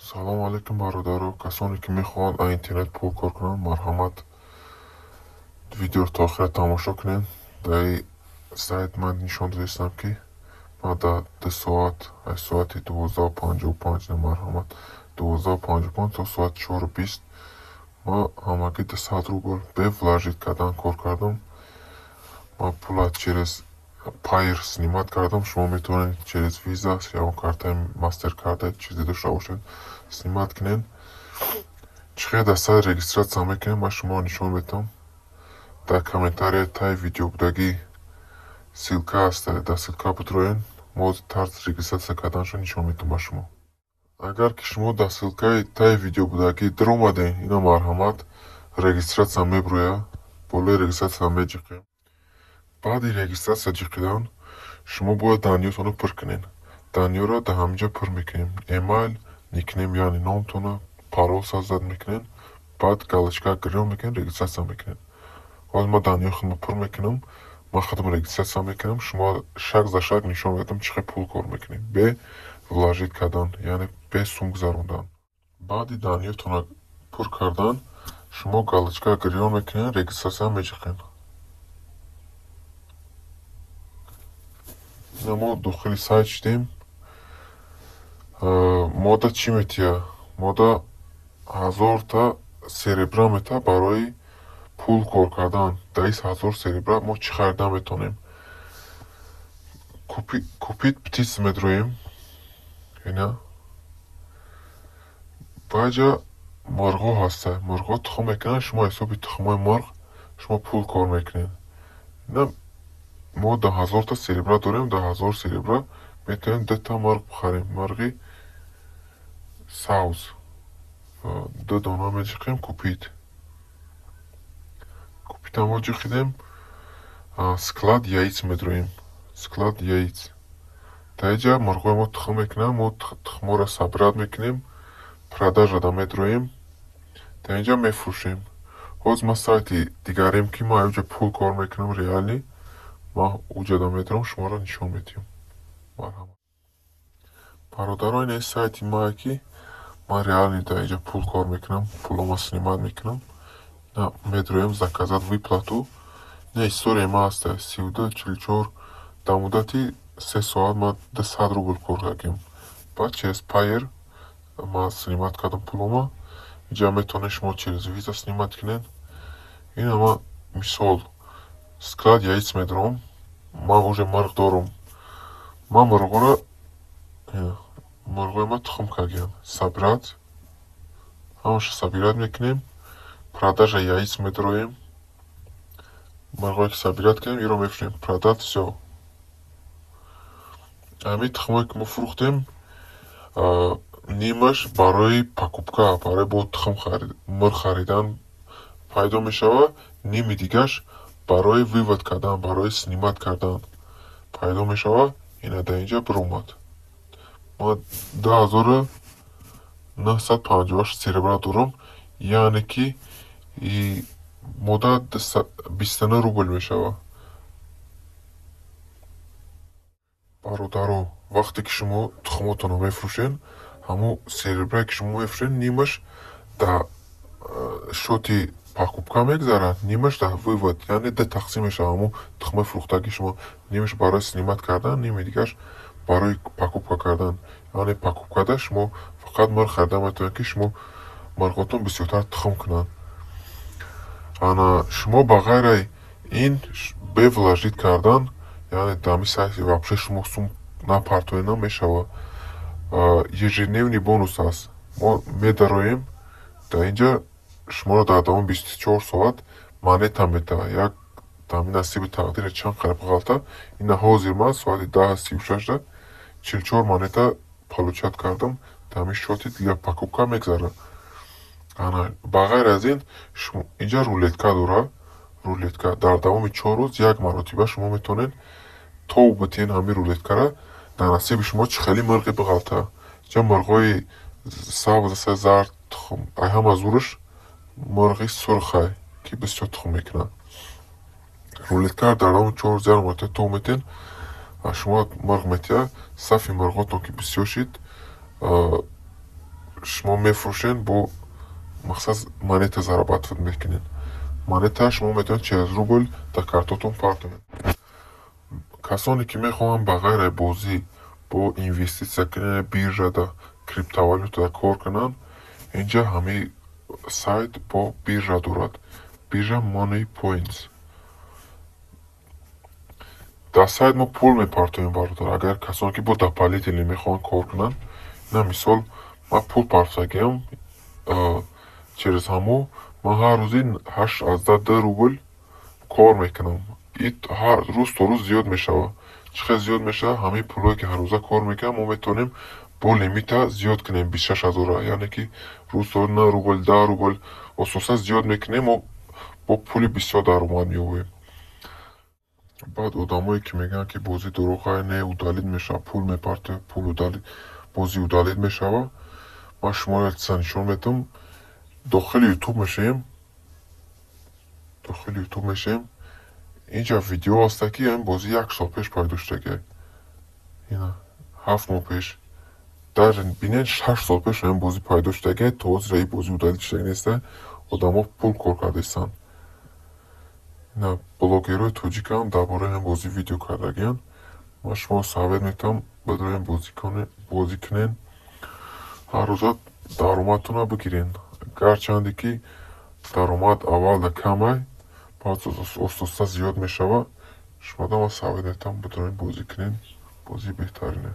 Салом алейкум бародаро. Касоне ки мехоҳанд аз интернет пул кор кунанд, марҳамат видеоро то охира тамошо кунед. Дар ин сайт ман нишон додистам ки ман дар 2 соат аз соати 12:55 марҳамат 12:55 то соати 4:20 ман ҳамагӣ 200 рубл бе вложить кардан кор кардам. Ман пула через Payeer снимат кардам. Шумо метавонед через виза ё картаи мастеркарда чизе дошта бошед снимат кунед. Чӣ дар сайт регистратсия мекунем, ман шумо нишон медиҳам. Дар комментария таи видео будагӣ силка аст, дар силка битроед мо тарз регистратсия карданашо нишон медиҳам ба шумо. Агар ки шумо дар силкаи таи видео будагӣ диромадем, ина марҳамат регистратсия мебирояд, болои регистратсия меҷиқем. Баъди регистратсия ҷиқидан шумо бояд даниётонро пур кунед. Даниёро дар ҳаминҷа пур мекунем. Эмайл, никнейм яъне номтонро, парол зад мекунед. Баъд галочка гирён мекунед, регистратсия мекунед. ҳозир ман даниёи худро пур мекунам. Ман худам регистратсия мекунам. Шумо шак за шак нишон медиҳам чӣ пул кор мекунед. Бе вложить кардан, яъне бе сум гузарондан. Баъди даниётонро пур кардан шумо галочка гирён мекунед, регистратсия меҷиқед. мо дохили сайт шудем. мода чӣ метия? Мода 1000 та серебра мета барои пул кор кардан. Дар ин 1000 серебра мо чӣ харидан метавонем? Купить птиц медроем. ина баҷа марғҳо ҳаста. Марғҳо тухм мекунанд. Шумо ҳисоби тухмҳои марғ шумо пул кор мекунед. ина мо дар 1000 та серебра дорем. Дар 1000 серебра метавонем 2 та марғ бихарем. марғи сабз 2 дона меҷиқем. купитамо ҷиқидем. склад яиц медроем. склад яиц. дар инҷа марғҳои мо тухм мекунанд. мо тухмҳоро сабрат мекунем. продажада медроем. дар инҷа мефурӯшем. ҳозир ман сайти дигарем ки ман инҷа пул кор мекунам реалӣ. ман уҷада медорам, шуморо нишон медиҳам. марҳамат. бародаро, ин сайти мае ки ман реалӣ дар инҷа пул кор мекунам. пулома снимат мекунам. медроем заказать выплату. ина историяи ман аст. 32:44 дар муддати 3 соат ман 200 рубл кор кардем. баъд через Payeer ман снимат кардам пулома. инҷа метавонед шумо через виза снимат кунед. ина ман мисол склад яиц медорам. ман уже марғ дорам. ман марғҳои ман тухм кардем. сабрат ҳамаша сабират мекунем. продажа яиц медроем. марғҳое ки сабират кардем иро мефурӯшем. продать всё. ҳамин тухмое ки мо фурӯхтем нимаш барои покупка, барои бо тухм марғ харидан пайдо мешавад. ними дигаш барои вывод кардан, барои снимат кардан пайдо мешавад. ина дар инҷа биромад. ман 2958 серебра дорам. яъне ки мода 29 рубл мешавад. бародаро, вақте ки шумо тухмотонро мефурӯшед, ҳамон серебрае ки шумо мефурӯшед, нимаш дар шоти покупка мегзарад, нимаш дар вывод, яъне д тақсим мешавад. ҳамон тухмаи фурӯхтагӣ шумо нимаш барои снимат кардан, ними дигаш барои покупка кардан. яъне покупкада шумо фақат марғ харидан метавонед ки шумо марғҳотон бисёртар тухм кунанд. ана шумо ба ғайраи ин бе вложить кардан, яъне дар ҳамин сайти вообще шумо сум напартоена мешавад. ежедневный бонус аст. мо медароем дар инҷа шуморо дар давоми 24 соат монета медиҳад. як дар насиби тақдире чанд қариб ғалта. ина ҳозир ман соати 10:36 44 монета получат кардам. дар ҳамин шоти для покупка мегзарад. ана ба ғайр аз ин инҷа рулетка дорад. рулетка дар давоми 4 рӯз як маротиба шумо метавонед то битиҳед ҳамин рулеткаро. дар насиби шумо чӣ хеле марғи биғалта. инҷа марғҳои сабз, зард, тухм, ай ҳама зурш марғи сурхай ки бисёр тухм мекунад. рулеткаро дар давоми 4 рӯз як маротиба то метиҳед. шумо марғ метиҳад. сафи марғҳотон ки бисёр шид شما میفروشین با مقصد монета зарабатывать میکنین. монета شما میتونید через روبل در کارتاتون پارک کنین. کسانی که میخوان با غیر بازی با اینوستیسیا کنن بیرژا دا کریپتوالوتا دا کار کنن، اینجا همه سایت با بیرژا دارد. بیرژا مانی پوینتس. در سایت ما پول میپارتویم برادر. اگر کسانی که با دپالیتیلی میخوان کار کنن، نه مثال ما پول پارتوگیم через همو من هر روزی 8 از 10 روبل کار میکنم. این هر روز تا روز زیاد میشه. چقدر زیاد میشه؟ همه پولایی که هر روزه کار میکنم ما میتونیم با لیمیت زیاد کنیم 26,000. یعنی که روز تا 9 روبل 10 روبل اساسا زیاد میکنیم و با پولی بسیار درآمد میآوریم. بعد آدمایی که میگن که بازی دروغه، نه удалить میشه، پول میپرته، پول удалить، بازی удалить میشه. من شما را نشون میدم. داخل یوتیوب میشیم. اینجا ویدیو هست که این بازی 1 سال پیش پیدا شده. اینا 7 ماه پیش. در بینین 8 سال پیش این بازی پیدا شده. تازه این بازی удалить شده نیسته. آدما پول کار کردن. اینا بلاگرای توجیک هم درباره این بازی ویدیو کردن. من شما سعادت میتونم بدون بازی کنین. هر روز درآمدتون رو بگیرین. گرچندی که درآمد اول کمه، بعد اساسا زیاد میشه. شما ما سعادت میتونم بدون بازی کنین. بازی بهترینه.